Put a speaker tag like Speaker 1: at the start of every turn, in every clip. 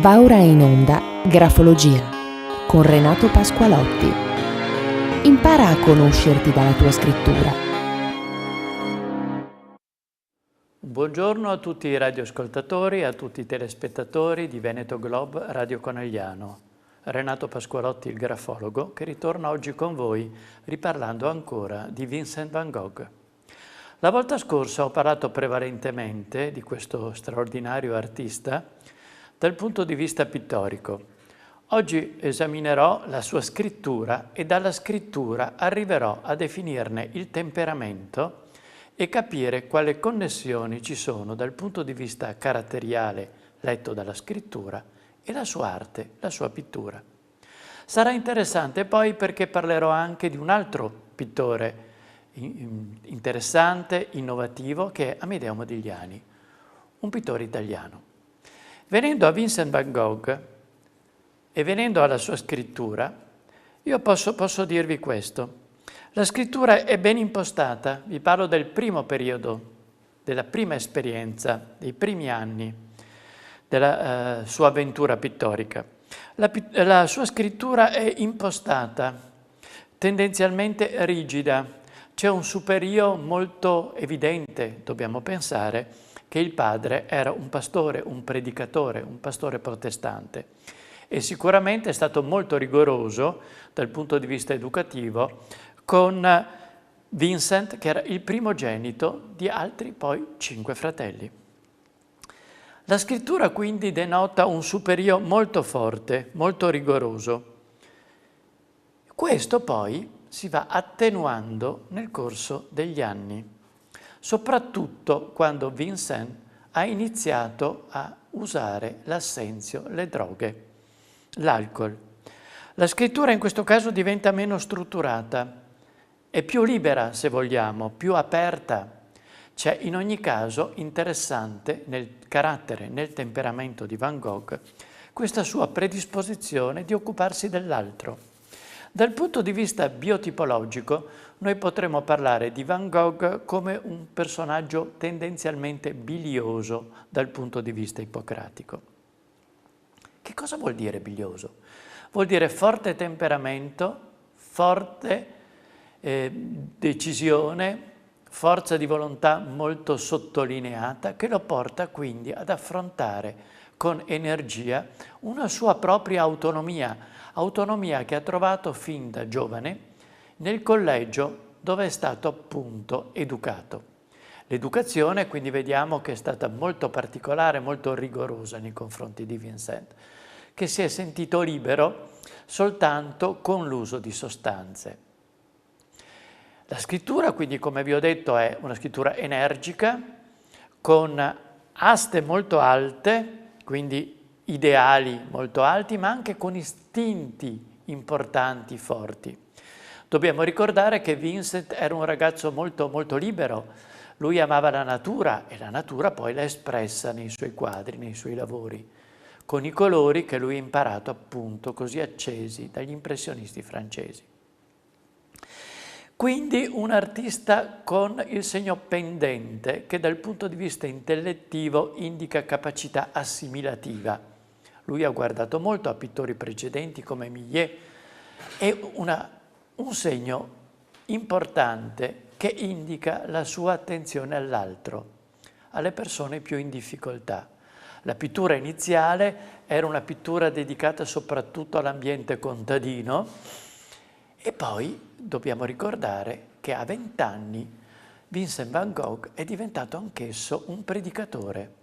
Speaker 1: Va ora in onda Grafologia con Renato Pasqualotti. Impara a conoscerti dalla tua scrittura.
Speaker 2: Buongiorno a tutti i radioascoltatori, a tutti i telespettatori di Veneto Globe Radio Conegliano. Renato Pasqualotti, il grafologo, che ritorna oggi con voi riparlando ancora di Vincent van Gogh. La volta scorsa ho parlato prevalentemente di questo straordinario artista dal punto di vista pittorico. Oggi esaminerò la sua scrittura e dalla scrittura arriverò a definirne il temperamento e capire quali connessioni ci sono dal punto di vista caratteriale letto dalla scrittura e la sua arte, la sua pittura. Sarà interessante poi perché parlerò anche di un altro pittore interessante, innovativo, che è Amedeo Modigliani, un pittore italiano. Venendo a Vincent van Gogh e venendo alla sua scrittura, io posso dirvi questo. La scrittura è ben impostata, vi parlo del primo periodo, della prima esperienza, dei primi anni della sua avventura pittorica. La sua scrittura è impostata, tendenzialmente rigida. C'è un superio molto evidente, dobbiamo pensare, che il padre era un pastore, un predicatore, un pastore protestante e sicuramente è stato molto rigoroso dal punto di vista educativo con Vincent, che era il primogenito di altri poi 5 fratelli. La scrittura quindi denota un superio molto forte, molto rigoroso. Questo poi si va attenuando nel corso degli anni, soprattutto quando Vincent ha iniziato a usare l'assenzio, le droghe, l'alcol. La scrittura in questo caso diventa meno strutturata, è più libera se vogliamo, più aperta. C'è in ogni caso interessante nel carattere, nel temperamento di Van Gogh, questa sua predisposizione di occuparsi dell'altro. Dal punto di vista biotipologico, noi potremmo parlare di Van Gogh come un personaggio tendenzialmente bilioso dal punto di vista ippocratico. Che cosa vuol dire bilioso? Vuol dire forte temperamento, forte decisione, forza di volontà molto sottolineata, che lo porta quindi ad affrontare con energia una sua propria autonomia che ha trovato fin da giovane nel collegio dove è stato appunto educato. L'educazione quindi vediamo che è stata molto particolare, molto rigorosa nei confronti di Vincent, che si è sentito libero soltanto con l'uso di sostanze. La scrittura quindi, come vi ho detto, è una scrittura energica, con aste molto alte, quindi ideali molto alti, ma anche con istinti importanti, forti. Dobbiamo ricordare che Vincent era un ragazzo molto, molto libero. Lui amava la natura e la natura poi l'ha espressa nei suoi quadri, nei suoi lavori, con i colori che lui ha imparato appunto così accesi dagli impressionisti francesi. Quindi un artista con il segno pendente che dal punto di vista intellettivo indica capacità assimilativa. Lui ha guardato molto a pittori precedenti come Millet e un segno importante che indica la sua attenzione all'altro, alle persone più in difficoltà. La pittura iniziale era una pittura dedicata soprattutto all'ambiente contadino e poi dobbiamo ricordare che a 20 anni Vincent van Gogh è diventato anch'esso un predicatore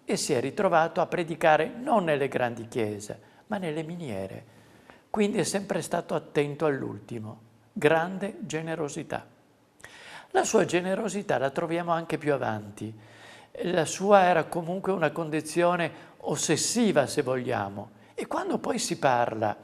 Speaker 2: e si è ritrovato a predicare non nelle grandi chiese, ma nelle miniere. Quindi è sempre stato attento all'ultimo. Grande generosità. La sua generosità la troviamo anche più avanti. La sua era comunque una condizione ossessiva, se vogliamo. E quando poi si parla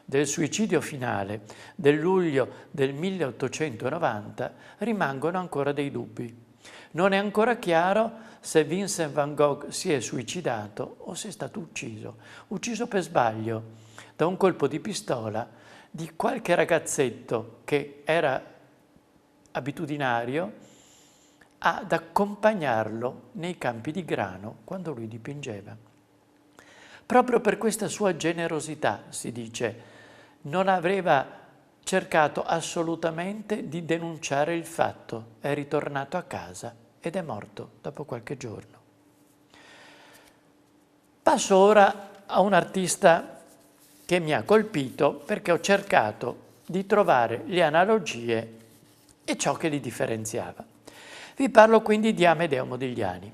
Speaker 2: del suicidio finale del luglio del 1890, rimangono ancora dei dubbi. Non è ancora chiaro se Vincent van Gogh si è suicidato o se è stato ucciso per sbaglio da un colpo di pistola di qualche ragazzetto che era abitudinario ad accompagnarlo nei campi di grano quando lui dipingeva. Proprio per questa sua generosità, si dice, non aveva cercato assolutamente di denunciare il fatto, è ritornato a casa ed è morto dopo qualche giorno. Passo ora a un artista che mi ha colpito perché ho cercato di trovare le analogie e ciò che li differenziava. Vi parlo quindi di Amedeo Modigliani.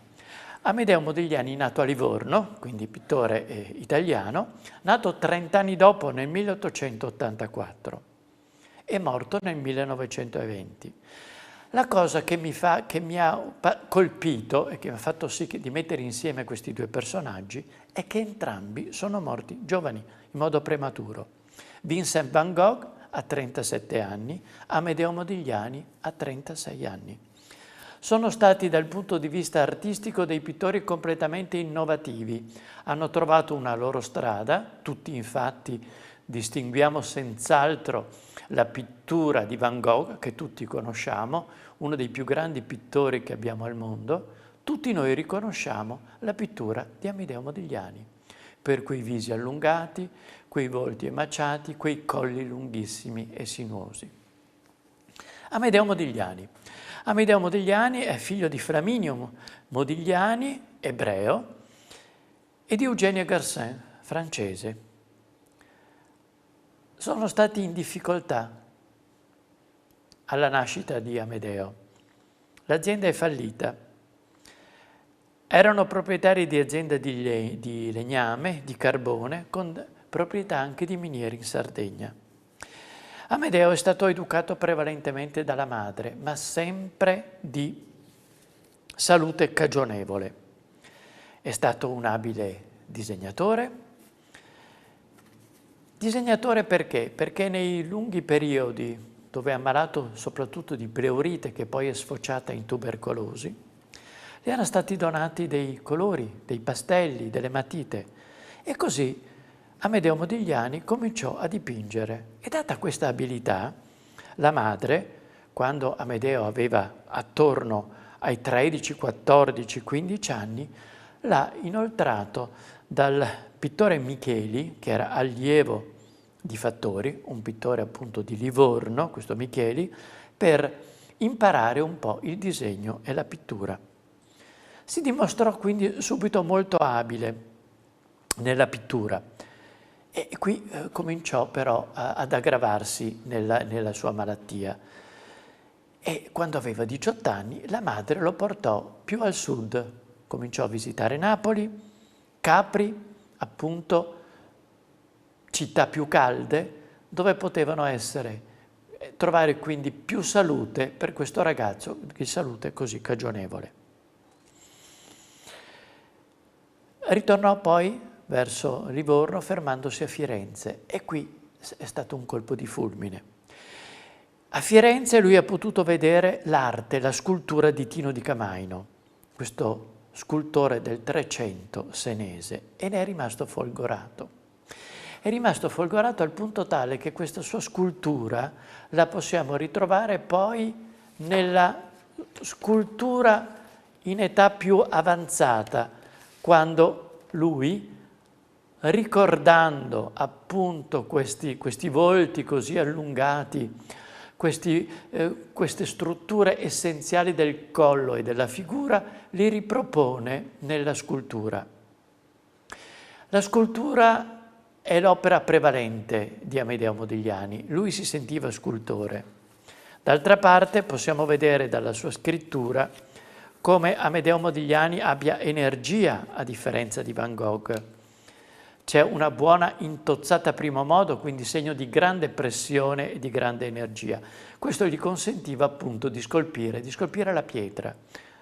Speaker 2: Amedeo Modigliani, nato a Livorno, quindi pittore italiano, nato 30 anni dopo nel 1884 e morto nel 1920. La cosa che mi ha colpito e che mi ha fatto sì di mettere insieme questi due personaggi è che entrambi sono morti giovani, in modo prematuro. Vincent van Gogh a 37 anni, Amedeo Modigliani a 36 anni. Sono stati dal punto di vista artistico dei pittori completamente innovativi, hanno trovato una loro strada, tutti infatti distinguiamo senz'altro la pittura di Van Gogh, che tutti conosciamo, uno dei più grandi pittori che abbiamo al mondo, tutti noi riconosciamo la pittura di Amedeo Modigliani, per quei visi allungati, quei volti emaciati, quei colli lunghissimi e sinuosi. Amedeo Modigliani. Amedeo Modigliani è figlio di Flaminio Modigliani, ebreo, e di Eugène Garcin, francese. Sono stati in difficoltà alla nascita di Amedeo. L'azienda è fallita. Erano proprietari di azienda di legname, di carbone, con proprietà anche di miniere in Sardegna. Amedeo è stato educato prevalentemente dalla madre, ma sempre di salute cagionevole. È stato un abile disegnatore. Disegnatore perché? Perché nei lunghi periodi dove è ammalato soprattutto di pleurite, che poi è sfociata in tubercolosi, gli erano stati donati dei colori, dei pastelli, delle matite. E così Amedeo Modigliani cominciò a dipingere e data questa abilità, la madre, quando Amedeo aveva attorno ai 13, 14, 15 anni, l'ha inoltrato dal pittore Micheli, che era allievo di Fattori, un pittore appunto di Livorno, questo Micheli, per imparare un po' il disegno e la pittura. Si dimostrò quindi subito molto abile nella pittura. E qui cominciò però ad aggravarsi nella sua malattia. E quando aveva 18 anni la madre lo portò più al sud. Cominciò a visitare Napoli, Capri, appunto, città più calde, dove potevano trovare quindi più salute per questo ragazzo, di salute così cagionevole. Ritornò poi verso Livorno, fermandosi a Firenze, e qui è stato un colpo di fulmine. A Firenze lui ha potuto vedere l'arte, la scultura di Tino di Camaino, questo scultore del Trecento senese, e ne è rimasto folgorato. È rimasto folgorato al punto tale che questa sua scultura la possiamo ritrovare poi nella scultura in età più avanzata, quando lui, ricordando appunto questi volti così allungati, queste strutture essenziali del collo e della figura, li ripropone nella scultura. La scultura è l'opera prevalente di Amedeo Modigliani. Lui si sentiva scultore. D'altra parte possiamo vedere dalla sua scrittura come Amedeo Modigliani abbia energia a differenza di Van Gogh. C'è una buona intozzata primo modo, quindi segno di grande pressione e di grande energia. Questo gli consentiva appunto di scolpire la pietra,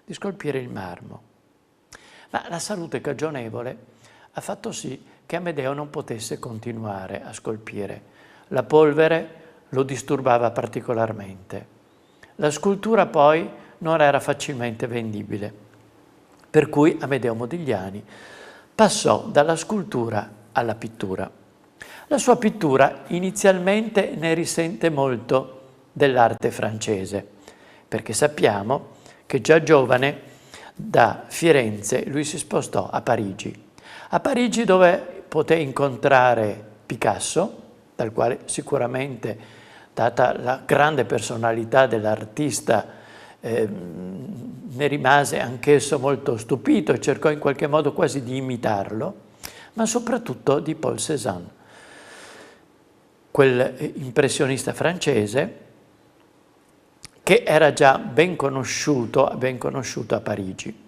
Speaker 2: di scolpire il marmo. Ma la salute cagionevole ha fatto sì che Amedeo non potesse continuare a scolpire. La polvere lo disturbava particolarmente. La scultura poi non era facilmente vendibile, per cui Amedeo Modigliani passò dalla scultura alla pittura. La sua pittura inizialmente ne risente molto dell'arte francese, perché sappiamo che già giovane da Firenze lui si spostò a Parigi dove poté incontrare Picasso, dal quale sicuramente, data la grande personalità dell'artista, ne rimase anch'esso molto stupito e cercò in qualche modo quasi di imitarlo, ma soprattutto di Paul Cézanne, quel impressionista francese che era già ben conosciuto a Parigi.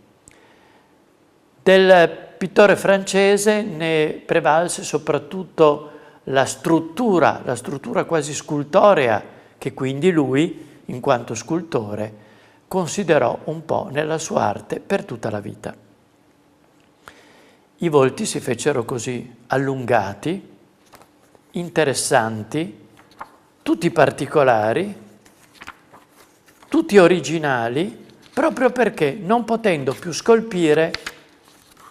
Speaker 2: Del pittore francese ne prevalse soprattutto la struttura quasi scultorea, che quindi lui, in quanto scultore, considerò un po' nella sua arte per tutta la vita. I volti si fecero così allungati, interessanti, tutti particolari, tutti originali, proprio perché, non potendo più scolpire,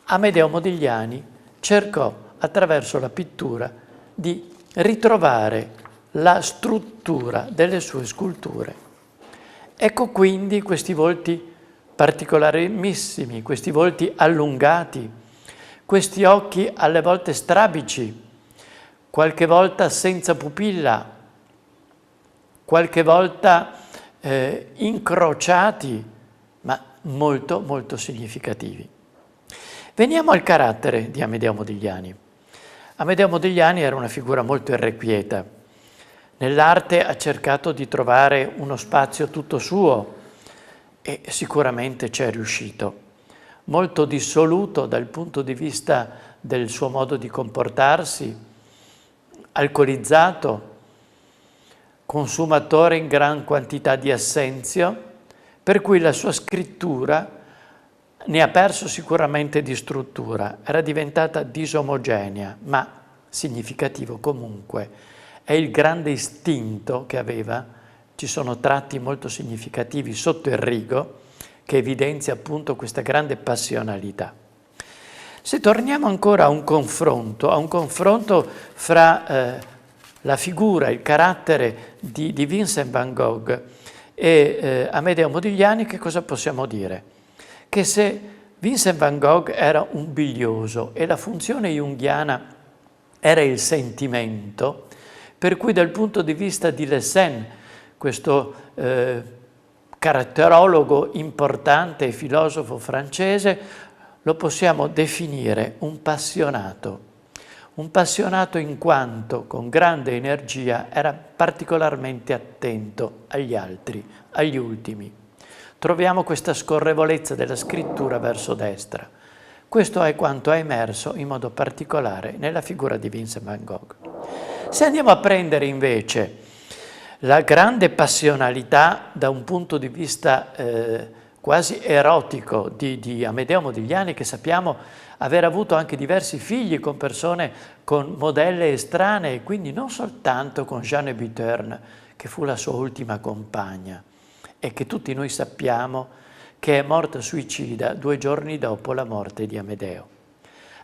Speaker 2: Amedeo Modigliani cercò, attraverso la pittura, di ritrovare la struttura delle sue sculture. Ecco quindi questi volti particolarissimi, questi volti allungati, questi occhi alle volte strabici, qualche volta senza pupilla, qualche volta incrociati, ma molto, molto significativi. Veniamo al carattere di Amedeo Modigliani. Amedeo Modigliani era una figura molto irrequieta. Nell'arte ha cercato di trovare uno spazio tutto suo e sicuramente ci è riuscito. Molto dissoluto dal punto di vista del suo modo di comportarsi, alcolizzato, consumatore in gran quantità di assenzio, per cui la sua scrittura ne ha perso sicuramente di struttura, era diventata disomogenea, ma significativo comunque. È il grande istinto che aveva, ci sono tratti molto significativi sotto il rigo, che evidenzia appunto questa grande passionalità. Se torniamo ancora a un confronto fra la figura, il carattere di Vincent van Gogh e Amedeo Modigliani, che cosa possiamo dire? Che se Vincent van Gogh era un bilioso e la funzione junghiana era il sentimento, per cui dal punto di vista di Le Sen, questo caratterologo importante e filosofo francese, lo possiamo definire un passionato in quanto con grande energia era particolarmente attento agli altri, agli ultimi. Troviamo questa scorrevolezza della scrittura verso destra. Questo è quanto è emerso in modo particolare nella figura di Vincent van Gogh. Se andiamo a prendere invece la grande passionalità da un punto di vista quasi erotico di Amedeo Modigliani, che sappiamo aver avuto anche diversi figli con persone, con modelle estranee, quindi non soltanto con Jeanne Buterne, che fu la sua ultima compagna e che tutti noi sappiamo che è morta suicida 2 giorni dopo la morte di Amedeo.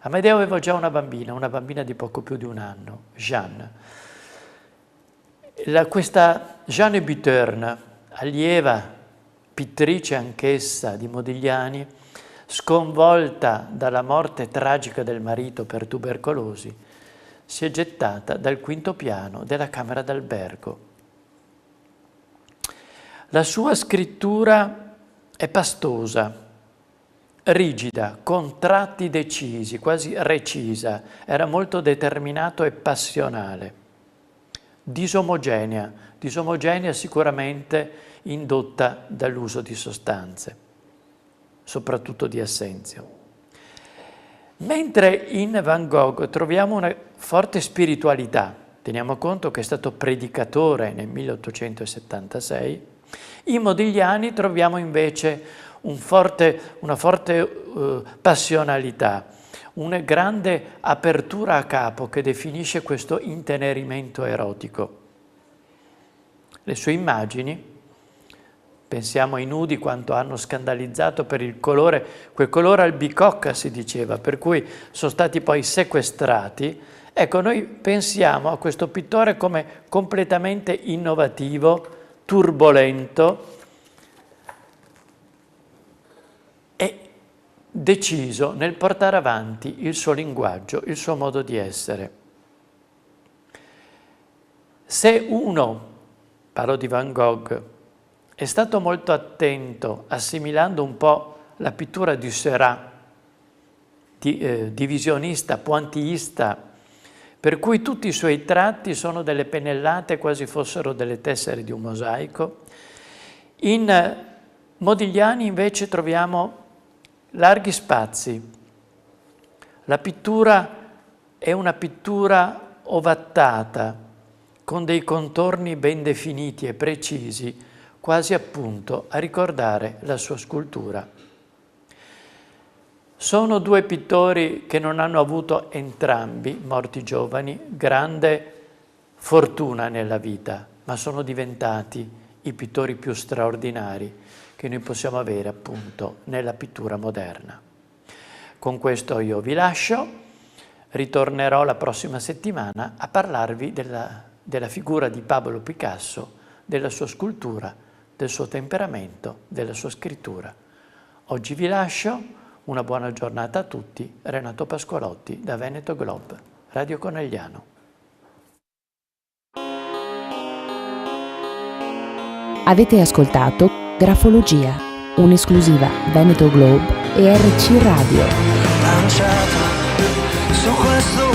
Speaker 2: Amedeo aveva già una bambina di poco più di 1 anno, Jeanne. Questa Jeanne Buterne, allieva, pittrice anch'essa di Modigliani, sconvolta dalla morte tragica del marito per tubercolosi, si è gettata dal 5° piano della camera d'albergo. La sua scrittura è pastosa, rigida, con tratti decisi, quasi recisa, era molto determinato e passionale. Disomogenea sicuramente indotta dall'uso di sostanze, soprattutto di assenzio. Mentre in Van Gogh troviamo una forte spiritualità, teniamo conto che è stato predicatore nel 1876, in Modigliani troviamo invece una forte passionalità, una grande apertura a capo che definisce questo intenerimento erotico. Le sue immagini, pensiamo ai nudi quanto hanno scandalizzato per il colore, quel colore albicocca si diceva, per cui sono stati poi sequestrati. Ecco, noi pensiamo a questo pittore come completamente innovativo, turbolento e deciso nel portare avanti il suo linguaggio, il suo modo di essere. Se uno, parlo di Van Gogh, è stato molto attento, assimilando un po' la pittura di Seurat, divisionista, pointillista, per cui tutti i suoi tratti sono delle pennellate quasi fossero delle tessere di un mosaico. In Modigliani invece troviamo larghi spazi. La pittura è una pittura ovattata, con dei contorni ben definiti e precisi, quasi appunto a ricordare la sua scultura. Sono due pittori che non hanno avuto entrambi, morti giovani, grande fortuna nella vita, ma sono diventati i pittori più straordinari che noi possiamo avere appunto nella pittura moderna. Con questo io vi lascio, ritornerò la prossima settimana a parlarvi della figura di Pablo Picasso, della sua scultura, del suo temperamento, della sua scrittura. Oggi vi lascio. Una buona giornata a tutti. Renato Pasqualotti da Veneto Globe, Radio Conegliano.
Speaker 1: Avete ascoltato Grafologia, un'esclusiva Veneto Globe e RC Radio.
Speaker 3: Lanciata su questo